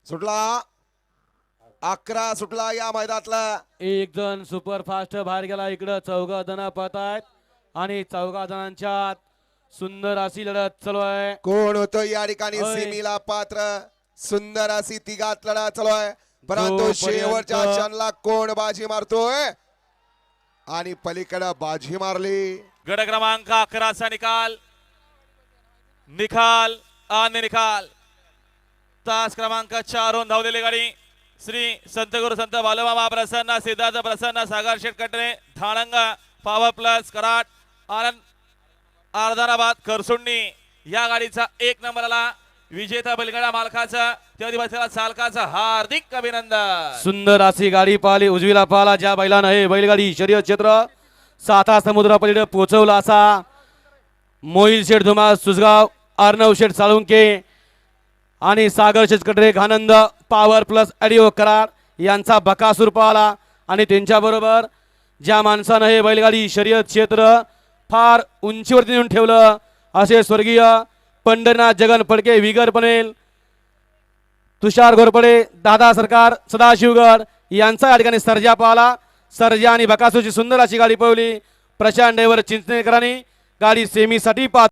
सुटला 11 सुटला या मैदानातला. एक जण सुपर फास्ट बाहेर गेला. इकडं चौघा जण पळत आहेत आणि चौघा जणांच्यात सुंदर अशी लढत चालू आहे. कोण होतो या ठिकाणी होय. सेमीला पात्र. सुंदर अशी तिघात लढत चालू आहे. परंतु जोपर्यंत- शेवटच्या क्षणाला कोण बाजी मारतोय आणि पलीकडे बाजी मारली. गट क्रमांक 11 चा निकाल आणि निकाल तास क्रमांक 4 वरून धावलेली गाडी श्री संत गुरु संत बालमामा प्रसन्न सिद्धार्थ प्रसन्न सागर शेठ कटरे धाणंगा पॉवर प्लस कराड आनंद अर्धाराबाद करसुंडी या गाडीचा 1 नंबर आला. विजेता बैलगाडा मालकाचा त्या चालकाचा हार्दिक अभिनंदन. सुंदर अशी गाडी पाहिली. उजवीला पाहिला ज्या बैलानं हे बैलगाडी शर्यत क्षेत्र साता समुद्रापलीकडे पोहोचवला असा मोहिल शेठ धुमा सुसगाव, अर्णव शेठ साळुंके आणि सागर शेठ कटरे घानंद पॉवर प्लस ऑडिओ करार यांचा बकासूर पाहिला. आणि त्यांच्याबरोबर ज्या माणसानं हे बैलगाडी शर्यत क्षेत्र फार उंचीवरती नेऊन ठेवलं असे स्वर्गीय पंढरीनाथ जगन फडके, विगर पनेल, तुषार घोरपडे, दादा सरकार, सदाशिवगड यांचा या ठिकाणी सर्जा पाहिला. सर्जा आणि बकासूरची सुंदर अशी गाडी पळवली. प्रशांत ड्रायव्हर चिंचणेकरांनी गाडी सेमीसाठी पाहत